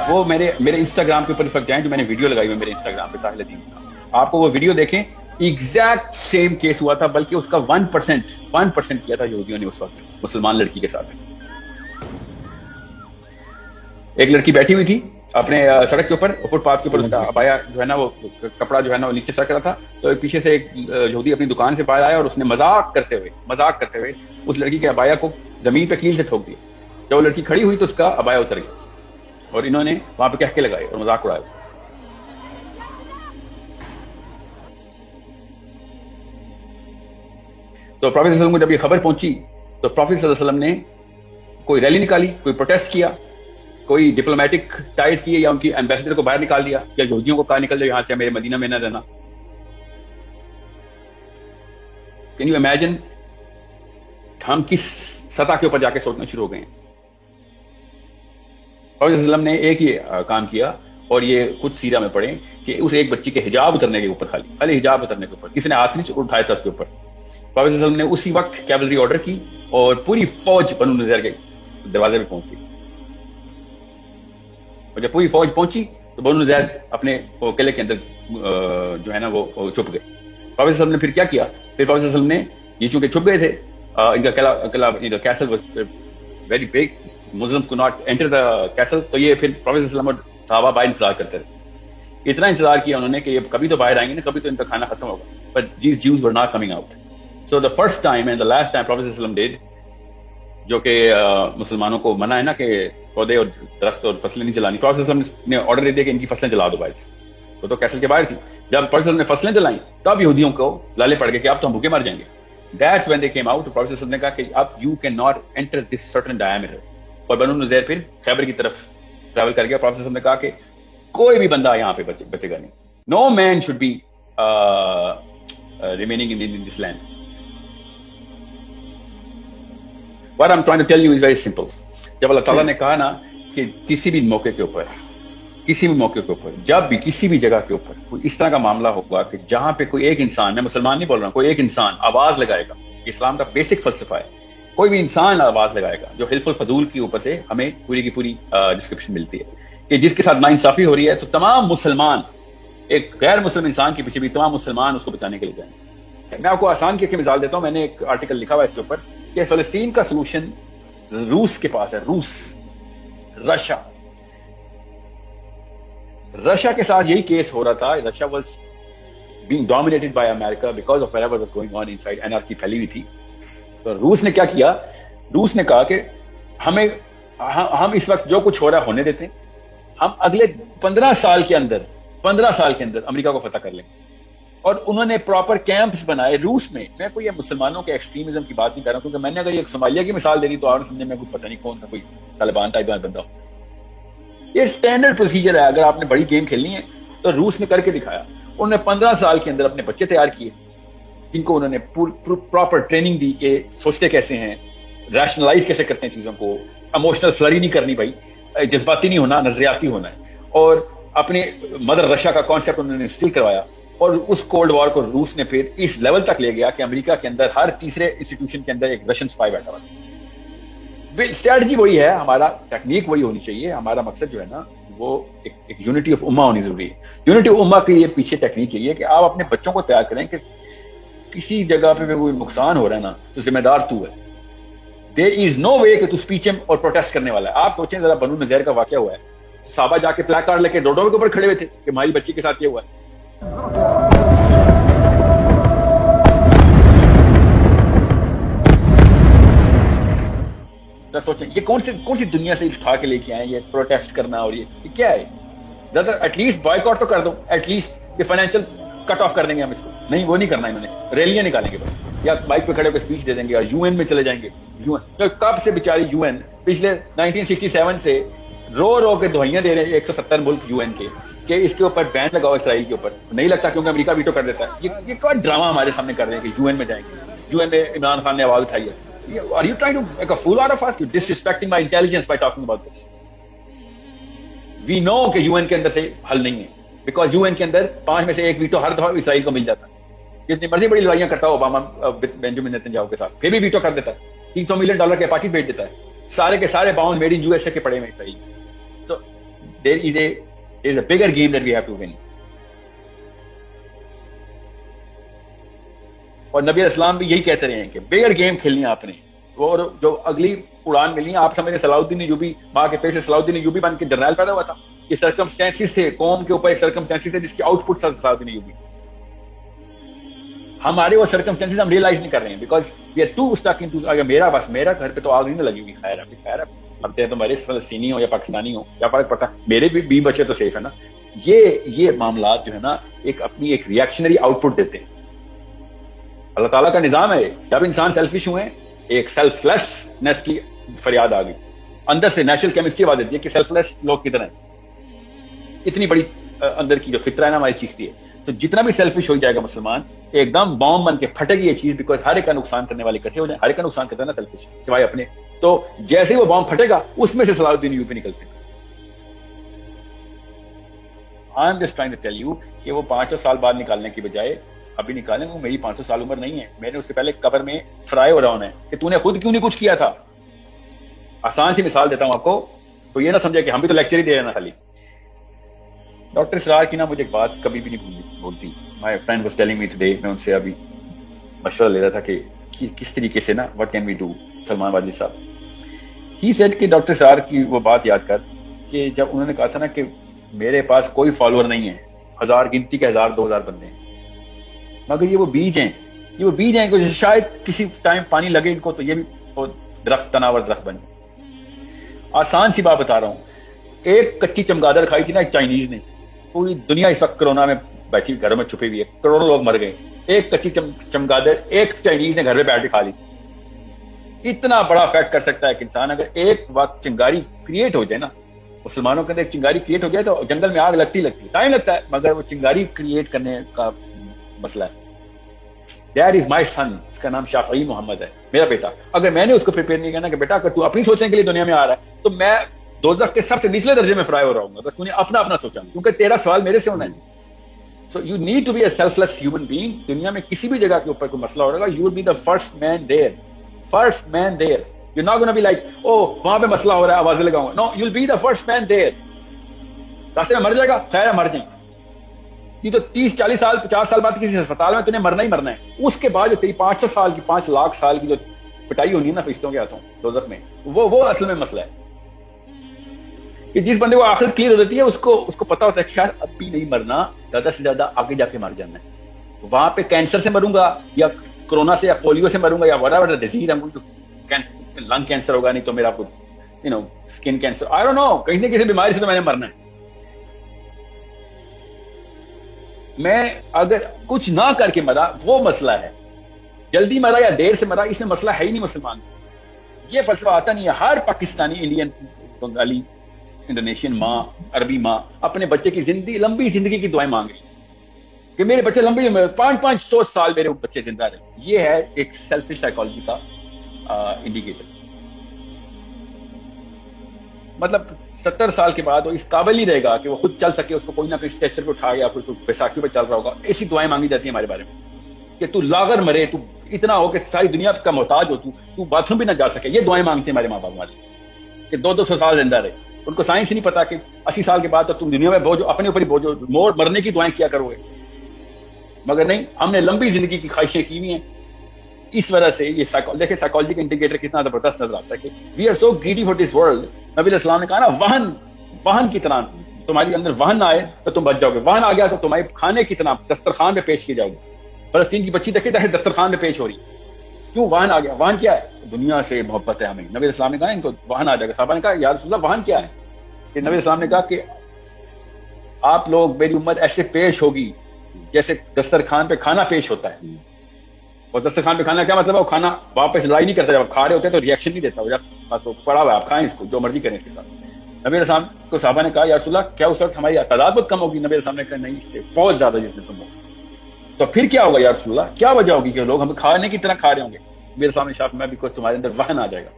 وہ میرے انسٹاگرام کے اوپر جائیں جو میں نے ویڈیو لگائی ہوئی میرے انسٹاگرام پہ ساحل الدین کا, آپ کو وہ ویڈیو دیکھیں, ایگزیکٹ سیم کیس ہوا تھا, بلکہ اس کا 1% کیا تھا یہودیوں نے اس وقت مسلمان لڑکی کے ساتھ. ایک لڑکی بیٹھی ہوئی تھی اپنے سڑک کے اوپر, فٹ پاتھ کے اوپر, اس کا ابایا جو ہے نا وہ کپڑا جو ہے نا وہ نیچے سرک رہا تھا, تو پیچھے سے ایک یہودی اپنی دکان سے باہر آیا اور اس نے مذاق کرتے ہوئے اس لڑکی کے ابایا کو زمین پہ کیل سے ٹھوک دیا. جب وہ لڑکی کھڑی ہوئی تو اس کا ابایا اتر گیا اور انہوں نے وہاں پہ کہکے لگائے اور مذاق اڑایا. تو پروفیٹ صلی اللہ علیہ وسلم کو جب یہ خبر پہنچی تو پروفیٹ صلی اللہ علیہ وسلم نے کوئی ریلی نکالی, کوئی پروٹیسٹ کیا, کوئی ڈپلومیٹک ٹائز کیے, یا ان کی ایمبیسڈر کو باہر نکال دیا, یا یہودیوں کو کہا نکل جائے یہاں سے, میرے مدینہ میں نہ رہنا. کین یو امیجن ہم کس سطح کے اوپر جا کے سوچنا شروع ہو گئے ہیں. اور وسلم نے ایک ہی کام کیا, اور یہ خود سیرہ میں پڑھیں کہ اس ایک بچی کے حجاب اترنے کے اوپر, خالی حجاب اترنے کے اوپر کسی نے ہاتھ نہیں اٹھایا تھا اس کے اوپر. پروفیٹ صلی اللہ علیہ وسلم نے اسی وقت کیولری آرڈر کی اور پوری فوج بنو نذیر کے دروازے پہ پہنچ گئی. اور جب پوری فوج پہنچی تو بنو نذیر اپنے قلعے کے اندر جو ہے نا وہ چھپ گئے. پروفیٹ صلی اللہ علیہ وسلم نے پھر کیا کیا, پھر پروفیٹ صلی اللہ علیہ وسلم نے, یہ چونکہ چھپ گئے تھے, ان کا قلعہ castle was very big, Muslims کو ناٹ انٹر دا کیسل, تو یہ پھر پروفیٹ صلی اللہ علیہ وسلم اور صحابہ باہر انتظار کرتے رہے. اتنا انتظار کیا انہوں نے کہ یہ کبھی تو باہر آئیں گے نا, کبھی تو ان کا کھانا ختم ہوگا, but these Jews were not coming out. So the first time and the last time prophet صلی اللہ علیہ وسلم ڈیڈ, جو کہ مسلمانوں کو منع ہے نا کہ پودے اور درخت اور فصلیں نہیں جلانی, پروفیٹ صلی اللہ علیہ وسلم نے آرڈر دے دیا کہ ان کی فصلیں جلا دو باہر سے. وہ تو کیسل کے باہر تھی. جب پروفیٹ صلی اللہ علیہ وسلم نے فصلیں جلائیں تب یہودیوں کو لالے پڑ گئے کہ اب تو ہم بھوکے مر جائیں گے. That's when they came out. Prophet صلی اللہ علیہ وسلم نے کہا کہ اب you cannot enter this certain diameter. اور بنو نذیر پھر خیبر کی طرف ٹریول کر گیا. پروفیٹ صلی اللہ علیہ وسلم نے کہا کہ کوئی بھی بندہ یہاں پہ بچے گا نہیں. No man should be remaining in this land. What I'm trying to tell you is very simple. جب اللہ تعالیٰ نے کہا نا کہ کسی بھی موقع کے اوپر, جب بھی کسی بھی جگہ کے اوپر کوئی اس طرح کا معاملہ ہوگا کہ جہاں پہ کوئی ایک انسان, میں مسلمان نہیں بول رہا ہوں, کوئی ایک انسان آواز لگائے گا, اسلام کا بیسک فلسفہ ہے, کوئی بھی انسان آواز لگائے گا, جو حلف الفضول کے اوپر سے ہمیں پوری کی پوری ڈسکرپشن ملتی ہے کہ جس کے ساتھ ناانصافی ہو رہی ہے, تو تمام مسلمان, ایک غیر مسلم انسان کے پیچھے بھی تمام مسلمان اس کو بچانے کے لیے جائیں. میں آپ کو آسان کی مثال دیتا ہوں. میں نے ایک آرٹیکل لکھا ہوا ہے اس کے اوپر کہ فلسطین کا سولوشن روس کے پاس ہے. رشیا کے ساتھ یہی کیس ہو رہا تھا. Russia was being dominated by America because of whatever was going on inside, anarchy پھیلی ہوئی تھی. تو روس نے کیا کیا, روس نے کہا کہ ہم اس وقت جو کچھ ہو رہا ہے ہونے دیتے ہیں, ہم اگلے 15 سال کے اندر امریکہ کو فتح کر لیں. اور انہوں نے پراپر کیمپس بنائے روس میں. میں کوئی مسلمانوں کے ایکسٹریمزم کی بات نہیں کر رہا ہوں, کیونکہ میں نے اگر یہ صومالیہ کی مثال دے دی تو آپ نے سمجھے میں کچھ پتہ نہیں کون سا کوئی طالبان ٹائپ بندہ ہوں. یہ اسٹینڈرڈ پروسیجر ہے. اگر آپ نے بڑی گیم کھیلنی ہے تو روس نے کر کے دکھایا. انہوں نے 15 سال کے اندر اپنے بچے تیار کیے جن کو انہوں نے پراپر ٹریننگ دی کہ سوچتے کیسے ہیں, ریشنلائز کیسے کرتے ہیں چیزوں کو, اموشنل فلری نہیں کرنی بھائی, جذباتی نہیں ہونا, نظریاتی ہونا ہے. اور اپنے مدر رشیا کا کانسیپٹ انہوں نے انسٹل کروایا. اور اس کولڈ وار کو روس نے پھر اس لیول تک لے گیا کہ امریکہ کے اندر ہر تیسرے انسٹیٹیوشن کے اندر ایک رشین اسپائی بیٹھا ہوا ہے. اسٹریٹجی وہی ہے, ہمارا ٹیکنیک وہی ہونی چاہیے. ہمارا مقصد جو ہے نا وہ ایک یونٹی آف امہ ہونی ضروری ہے. یونٹی آف امہ کی یہ پیچھے ٹیکنیک یہی ہے کہ آپ اپنے بچوں کو تیار کریں کہ کسی جگہ پہ کوئی نقصان ہو رہا ہے نا تو ذمہ دار تو ہے. دیر از نو وے کہ تو اسپیچ اور پروٹیسٹ کرنے والا ہے. آپ سوچیں ذرا بنو نذیر کا واقعہ ہوا ہے, صحابہ جا کے پلیک کارڈ لے کے ڈوڈو کے اوپر کھڑے ہوئے تھے کہ ہماری بچی کے ساتھ یہ ہوا ہے. سوچیں یہ کون سی دنیا سے اٹھا کے لے کے آئے یہ پروٹیسٹ کرنا, اور یہ کیا ہے. ایٹ لیسٹ بائیک آؤٹ تو کر دو, ایٹ لیسٹ یہ فائنینشیل کٹ آف کر دیں گے ہم اس کو. نہیں, وہ نہیں کرنا. انہوں نے ریلیاں نکالیں گے بس, یا بائک پہ کھڑے ہوئے اسپیچ دے دیں گے, اور یو این میں چلے جائیں گے. تو کب سے بیچاری یو این پچھلے 1967 سے رو کے دہائیاں دے رہے ہیں 170 ملک یو این کے کہ اس کے اوپر بین لگاؤ اسرائیل کے اوپر. نہیں لگتا کیونکہ امریکہ ویٹو کر دیتا ہے. یہ کیا ڈرامہ ہمارے سامنے کر رہے ہیں کہ یو این میں جائیں گے. یو این میں عمران خان نے آواز اٹھائی ہے. Are you trying to make a fool out of us? You're disrespecting my intelligence by talking about this. We know کہ UN کے اندر سے حل نہیں ہے, because UN کے اندر 5 میں سے 1 ویٹو ہر دفعہ اسرائیل کو مل جاتا ہے. جتنی مرضی بڑی لڑائیاں کرتا ہو اوباما بینجامن نیتنیاہو کے ساتھ, پھر بھی ویٹو کر دیتا ہے. $300 ملین کے اپاچی بھیج دیتا ہے. سارے کے سارے باؤنڈ میڈ ان USA کے پڑے ہوئے اسرائیل. So there is a bigger game that we have to win. اور نبی اسلام بھی یہی کہتے رہے ہیں کہ بگر گیم کھیلنی ہے آپ نے. اور جو اگلی اڑان ملنی ہے, آپ سمجھیں صلاح الدین ایوبی, ماں کے پیٹ سے صلاح الدین ایوبی بن کے جرنیل پیدا ہوا تھا. یہ سرکمسٹینسز تھے, قوم کے اوپر ایک سرکمسٹینسز تھے جس کی آؤٹ پٹ تھا صلاح الدین ایوبی. ہمارے وہ سرکمسٹینسز ہم ریئلائز نہیں کر رہے ہیں because we are to stick in to. اگر میرا گھر پہ تو آگ نہیں لگی ہوئی, خیر اب تو میرے فلسطینی ہو یا پاکستانی ہو یا فرق پڑتا, میرے بھی بچے تو سیف ہے نا. یہ معاملات جو ہے نا اپنی ایک ریئیکشنری آؤٹ پٹ دیتے ہیں. اللہ تعالیٰ کا نظام ہے, جب انسان سیلفش ہوئے ایک سیلف لیسنس کی فریاد آ گئی اندر سے. نیچرل کیمسٹری آواز دیتی ہے کہ سیلف لیس لوگ کتنے ہیں, اتنی بڑی اندر کی جو فطرہ ہے نا ہماری چیختی ہے. تو جتنا بھی سیلفش ہو جائے گا مسلمان, ایک دم بام بن کے پھٹے گی یہ چیز, بیکاز ہر ایک کا نقصان کرنے والے اکٹھے ہو جائیں. ہر ایک کا نقصان کرتا ہے نا سیلفش, سوائے اپنے. تو جیسے ہی وہ بام پھٹے گا اس میں سے صلاح الدین ایوبی نکلتے ہیں. I'm just trying to tell you کہ وہ 500 سال بعد نکالنے کی بجائے ابھی نکالیں. وہ میری 500 سال عمر نہیں ہے, میں نے اس سے پہلے قبر میں فرائی ہو رہا ہوں کہ تو نے خود کیوں نہیں کچھ کیا تھا. آسان سی مثال دیتا ہوں آپ کو, تو یہ نہ سمجھے کہ ہم بھی تو لیکچر ہی دے رہے ہیں نا خالی. ڈاکٹر اسرار کی نا مجھے ایک بات کبھی بھی نہیں بولتی. My friend was telling me today, میں ان سے ابھی مشورہ لے رہا تھا کہ کس طریقے سے نا what can we do. Salman Wajid صاحب ہی سیڈ کہ ڈاکٹر اسرار کی وہ بات یاد کر کہ جب انہوں نے کہا تھا نا کہ میرے پاس کوئی فالوور نہیں ہے, 1000 گنتی کے 1000-2000 بندے ہیں, مگر یہ وہ بیج ہیں کہ شاید کسی ٹائم پانی لگے ان کو تو یہ بھی درخت تناور درخت بنے. آسان سی بات بتا رہا ہوں, ایک کچی چمگادڑ کھائی تھی نا چائنیز نے. پوری دنیا اس وقت کورونا میں بیٹھی گھروں میں چھپی ہوئی ہے, کروڑوں لوگ مر گئے. ایک کچی چمگادڑ ایک چائنیز نے گھر میں بیٹھ کے کھا لی. اتنا بڑا افیکٹ کر سکتا ہے کہ انسان اگر ایک وقت چنگاری کریٹ ہو جائے نا, مسلمانوں کے اندر ایک چنگاری کریٹ ہو جائے تو جنگل میں آگ لگتی ٹائم لگتا ہے, مگر وہ چنگاری کریٹ کرنے کا مسئلہ ہے. That is my son, اس کا نام شافعی محمد ہے, میرا بیٹا. اگر میں نے اس کو پریپیئر نہیں کرنا کہ بیٹا اگر تو اپنی سوچنے کے لیے دنیا میں آ رہا ہے تو میں دوزخ کے سب سے نچلے درجے میں فرائی ہو رہا ہوں اگر تو نے اپنا سوچا, کیونکہ تیرا سوال میرے سے ہونا ہے. So you need to be a selfless human being. دنیا میں کسی بھی جگہ کے اوپر کوئی مسئلہ ہو رہا ہے, you will be the first man there. First man there. You're not going to be like, oh وہاں پہ مسئلہ ہو رہا ہے آوازیں لگاؤں. No, you'll be the first man there. راستے میں مر جائے گا, خیر ہے مر جائیں. یہ تو 30-40 سال 50 سال بعد کسی اسپتال میں تمہیں مرنا ہی مرنا ہے. اس کے بعد جو تیری 500 سال کی 5 لاکھ سال کی جو پٹائی ہونی ہے نا فرشتوں کے ہاتھوں دوزخ میں, وہ اصل میں مسئلہ ہے. کہ جس بندے کو آخرت کلیئر ہو جاتی ہے اس کو پتا ہوتا ہے کہ یار اب بھی نہیں مرنا, زیادہ سے زیادہ آگے جا کے مر جانا ہے. وہاں پہ کینسر سے مروں گا یا کورونا سے یا پولیو سے مروں گا یا whatever the disease ہے, لنگ کینسر ہوگا, نہیں تو میرا کچھ skin cancer, I don't know, کہیں نہ کسی بیماری سے تو میں نے مرنا ہے. میں اگر کچھ نہ کر کے مرا وہ مسئلہ ہے, جلدی مرا یا دیر سے مرا اس میں مسئلہ ہے ہی نہیں مسلمان. یہ فلسفہ آتا نہیں ہے. ہر پاکستانی, انڈین, بنگالی, انڈونیشین ماں, عربی ماں اپنے بچے کی لمبی زندگی کی دعائیں مانگ رہی کہ میرے بچے لمبی 500 سال میرے بچے زندہ رہے. یہ ہے ایک سیلفش سائیکالوجی کا انڈیکیٹر. مطلب 70 سال کے بعد وہ اس قابل ہی رہے گا کہ وہ خود چل سکے, اس کو کوئی نہ کوئی اسٹریچر پہ اٹھا گیا, کوئی بیساکھی پہ چل رہا ہوگا. ایسی دعائیں مانگی جاتی ہیں ہمارے بارے میں کہ تو لاغر مرے, تو اتنا ہو کہ ساری دنیا کا محتاج ہو, تو باتھ روم بھی نہ جا سکے. یہ دعائیں مانگتے ہیں ہمارے ماں باپ ہمارے کہ 200 سال زندہ رہے. ان کو سائنس نہیں پتا کہ 80 سال کے بعد تو تم دنیا میں بوجھو, اپنے اوپر ہی بوجھو, مرنے کی دعائیں کیا کرو گے. مگر نہیں, ہم نے لمبی زندگی کی خواہشیں کی ہوئی ہیں. اس وجہ سے یہ دیکھیں سائیکالوجی کا انڈیکیٹر کتنا زبردست نظر آتا ہے کہ we are so greedy for this world. نبی علیہ السلام نے کہا نا وہن کی طرح تمہاری اندر وہن آئے تو تم بچ جاؤ گے. وہن آ گیا تو تمہارے کھانے کی طرح دسترخوان پہ پیش کی جاؤ گے. فلسطین کی بچی دیکھے چاہے دسترخوان پہ پیش ہو رہی. کیوں وہن آ گیا؟ وہن کیا ہے؟ دنیا سے محبت ہے ہمیں. نبی علیہ السلام نے کہا ان کو وہن آ جائے گا. صحابہ نے کہا یا رسول اللہ وہن کیا ہے؟ کہ نبی علیہ السلام نے کہا کہ آپ لوگ, میری امت ایسے پیش ہوگی جیسے دسترخوان پہ کھانا پیش ہوتا ہے. اور دسترخوان پہ کھانا کیا مطلب ہے؟ وہ کھانا واپس لائی نہیں کرتا, جب آپ کھا رہے ہوتے ہیں تو ریئیکشن نہیں دیتا, بس وہ پڑا ہوا ہے, آپ کھائیں اس کو, جو مرضی کریں اس کے ساتھ. نبی علیہ السلام کو صحابہ نے کہا یا رسول اللہ کیا اس وقت ہماری تعداد بہت کم ہوگی؟ نبی علیہ السلام نے کہا نہیں, اس سے بہت زیادہ جتنے تم ہو. تو پھر کیا ہوگا یا رسول اللہ, کیا وجہ ہوگی کہ لوگ ہم کھانے کی طرح کھا رہے ہوں گے؟ نبی علیہ السلام نے شاف میں بیکاز تمہارے اندر وہن آ جائے گا.